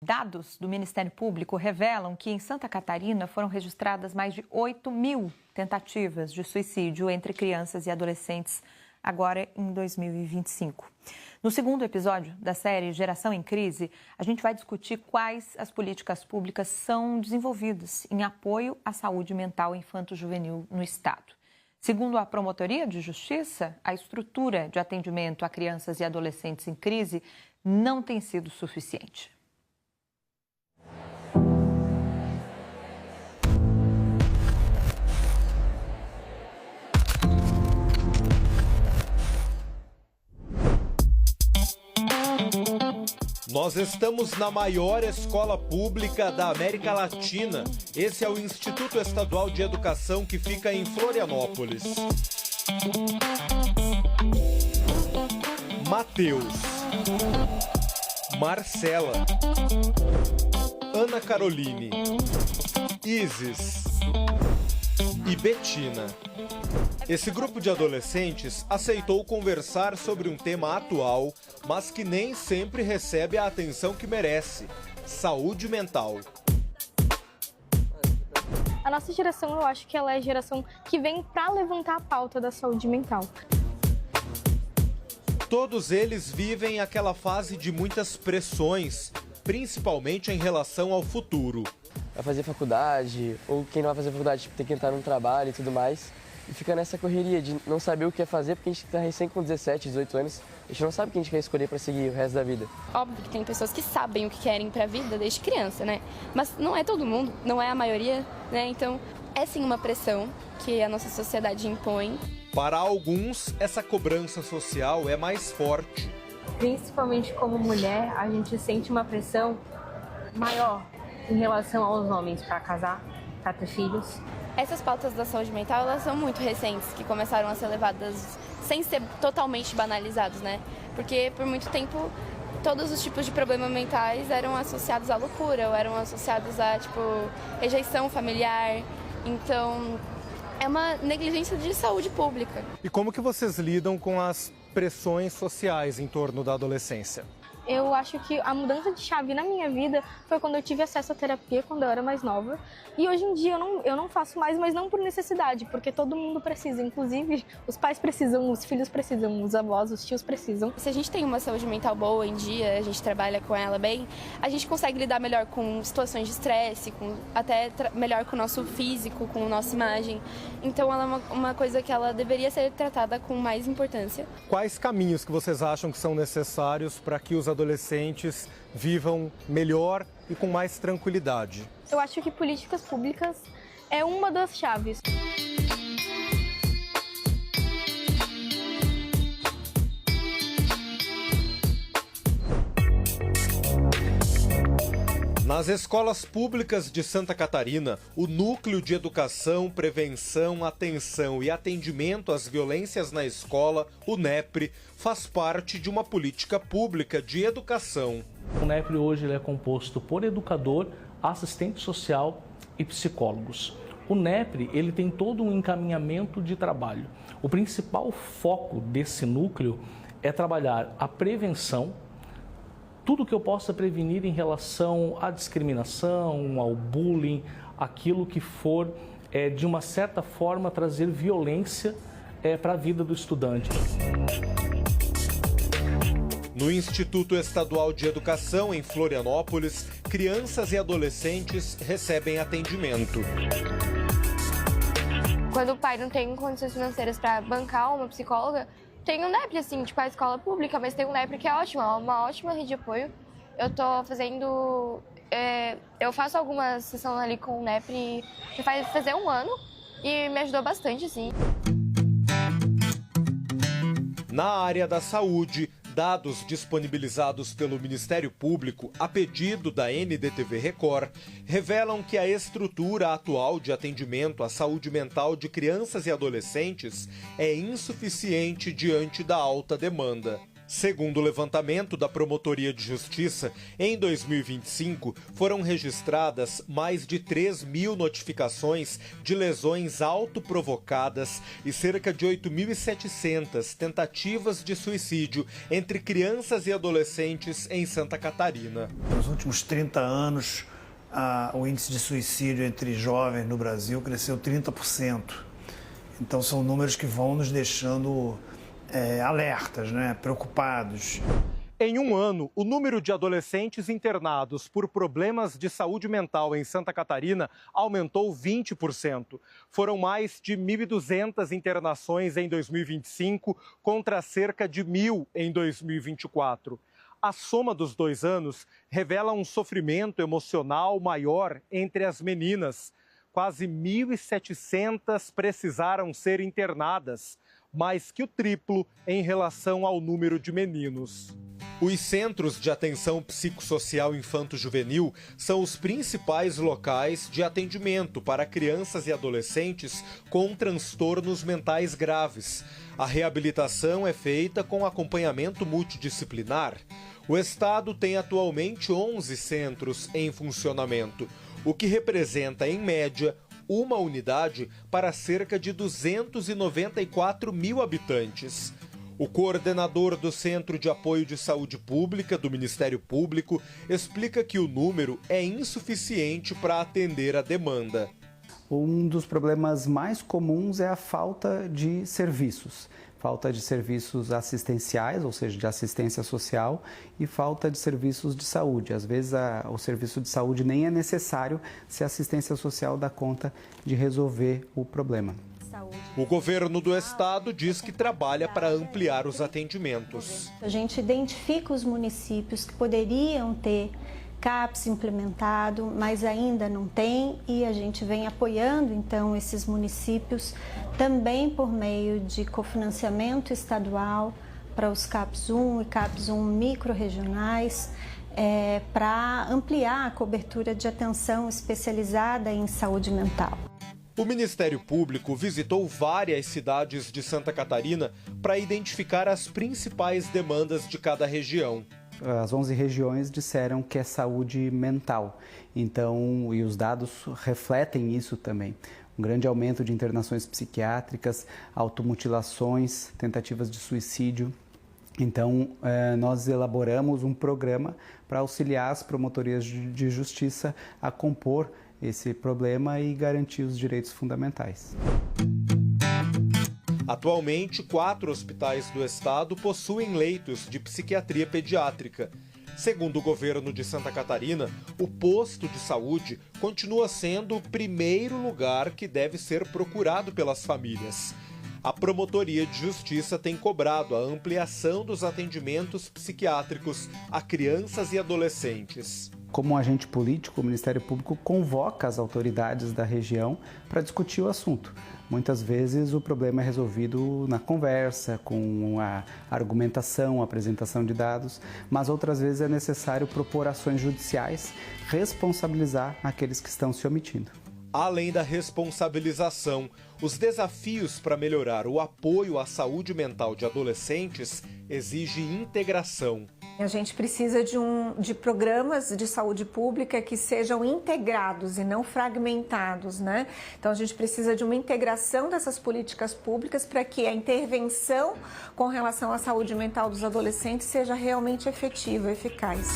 Dados do Ministério Público revelam que em Santa Catarina foram registradas mais de 8.000 tentativas de suicídio entre crianças e adolescentes agora em 2025. No segundo episódio da série Geração em Crise, a gente vai discutir quais as políticas públicas são desenvolvidas em apoio à saúde mental infanto-juvenil no Estado. Segundo a Promotoria de Justiça, a estrutura de atendimento a crianças e adolescentes em crise não tem sido suficiente. Nós estamos na maior escola pública da América Latina. Esse é o Instituto Estadual de Educação, que fica em Florianópolis. Matheus, Marcela, Ana Caroline, Isis e Betina. Esse grupo de adolescentes aceitou conversar sobre um tema atual, mas que nem sempre recebe a atenção que merece: saúde mental. A nossa geração, eu acho que ela é a geração que vem para levantar a pauta da saúde mental. Todos eles vivem aquela fase de muitas pressões, principalmente em relação ao futuro. Vai fazer faculdade, ou quem não vai fazer faculdade tem que entrar num trabalho e tudo mais. E fica nessa correria de não saber o que é fazer, porque a gente está recém com 17, 18 anos, a gente não sabe o que a gente quer escolher para seguir o resto da vida. Óbvio que tem pessoas que sabem o que querem para a vida desde criança, né? Mas não é todo mundo, não é a maioria, né? Então é sim uma pressão que a nossa sociedade impõe. Para alguns, essa cobrança social é mais forte. Principalmente como mulher, a gente sente uma pressão maior em relação aos homens para casar, para ter filhos. Essas pautas da saúde mental, elas são muito recentes, que começaram a ser levadas sem ser totalmente banalizados, né? Porque por muito tempo todos os tipos de problemas mentais eram associados à loucura, ou eram associados a, rejeição familiar. Então, é uma negligência de saúde pública. E como que vocês lidam com as pressões sociais em torno da adolescência? Eu acho que a mudança de chave na minha vida foi quando eu tive acesso à terapia, quando eu era mais nova. E hoje em dia eu não faço mais, mas não por necessidade, porque todo mundo precisa. Inclusive, os pais precisam, os filhos precisam, os avós, os tios precisam. Se a gente tem uma saúde mental boa em dia, a gente trabalha com ela bem, a gente consegue lidar melhor com situações de estresse, até melhor com o nosso físico, com a nossa imagem. Então, ela é uma coisa que ela deveria ser tratada com mais importância. Quais caminhos que vocês acham que são necessários para que os adolescentes vivam melhor e com mais tranquilidade? Eu acho que políticas públicas é uma das chaves. Nas escolas públicas de Santa Catarina, o Núcleo de Educação, Prevenção, Atenção e Atendimento às Violências na Escola, o NEPRE, faz parte de uma política pública de educação. O NEPRE hoje ele é composto por educador, assistente social e psicólogos. O NEPRE ele tem todo um encaminhamento de trabalho. O principal foco desse núcleo é trabalhar a prevenção, tudo que eu possa prevenir em relação à discriminação, ao bullying, aquilo que for, de uma certa forma, trazer violência para a vida do estudante. No Instituto Estadual de Educação, em Florianópolis, crianças e adolescentes recebem atendimento. Quando o pai não tem condições financeiras para bancar uma psicóloga, tem um NEPRE, assim, a escola pública, mas tem um NEPRE que é ótimo, é uma ótima rede de apoio. Eu tô fazendo... eu faço algumas sessões ali com o NEPRE que faz fazer um ano e me ajudou bastante, assim. Na área da saúde, dados disponibilizados pelo Ministério Público a pedido da NDTV Record revelam que a estrutura atual de atendimento à saúde mental de crianças e adolescentes é insuficiente diante da alta demanda. Segundo o levantamento da Promotoria de Justiça, em 2025 foram registradas mais de 3.000 notificações de lesões autoprovocadas e cerca de 8.700 tentativas de suicídio entre crianças e adolescentes em Santa Catarina. Nos últimos 30 anos, o índice de suicídio entre jovens no Brasil cresceu 30%. Então são números que vão nos deixando alertas, preocupados. Em um ano, o número de adolescentes internados por problemas de saúde mental em Santa Catarina aumentou 20%. Foram mais de 1.200 internações em 2025 contra cerca de 1.000 em 2024. A soma dos 2 anos revela um sofrimento emocional maior entre as meninas. Quase 1.700 precisaram ser internadas, mais que o triplo em relação ao número de meninos. Os centros de atenção psicossocial infanto-juvenil são os principais locais de atendimento para crianças e adolescentes com transtornos mentais graves. A reabilitação é feita com acompanhamento multidisciplinar. O estado tem atualmente 11 centros em funcionamento, o que representa, em média, uma unidade para cerca de 294 mil habitantes. O coordenador do Centro de Apoio de Saúde Pública do Ministério Público explica que o número é insuficiente para atender a demanda. Um dos problemas mais comuns é a falta de serviços. Falta de serviços assistenciais, ou seja, de assistência social, e falta de serviços de saúde. Às vezes o serviço de saúde nem é necessário se a assistência social dá conta de resolver o problema. O governo do estado diz que trabalha para ampliar os atendimentos. A gente identifica os municípios que poderiam ter CAPS implementado, mas ainda não tem, e a gente vem apoiando então esses municípios também por meio de cofinanciamento estadual para os CAPS 1 e CAPS 1 micro-regionais, para ampliar a cobertura de atenção especializada em saúde mental. O Ministério Público visitou várias cidades de Santa Catarina para identificar as principais demandas de cada região. As 11 regiões disseram que é saúde mental, então, e os dados refletem isso também. Um grande aumento de internações psiquiátricas, automutilações, tentativas de suicídio. Então, nós elaboramos um programa para auxiliar as promotorias de justiça a compor esse problema e garantir os direitos fundamentais. Atualmente, 4 hospitais do estado possuem leitos de psiquiatria pediátrica. Segundo o governo de Santa Catarina, o posto de saúde continua sendo o primeiro lugar que deve ser procurado pelas famílias. A Promotoria de Justiça tem cobrado a ampliação dos atendimentos psiquiátricos a crianças e adolescentes. Como agente político, o Ministério Público convoca as autoridades da região para discutir o assunto. Muitas vezes o problema é resolvido na conversa, com a argumentação, a apresentação de dados, mas outras vezes é necessário propor ações judiciais, responsabilizar aqueles que estão se omitindo. Além da responsabilização, os desafios para melhorar o apoio à saúde mental de adolescentes exigem integração. A gente precisa de programas de saúde pública que sejam integrados e não fragmentados, né? Então a gente precisa de uma integração dessas políticas públicas para que a intervenção com relação à saúde mental dos adolescentes seja realmente efetiva, eficaz.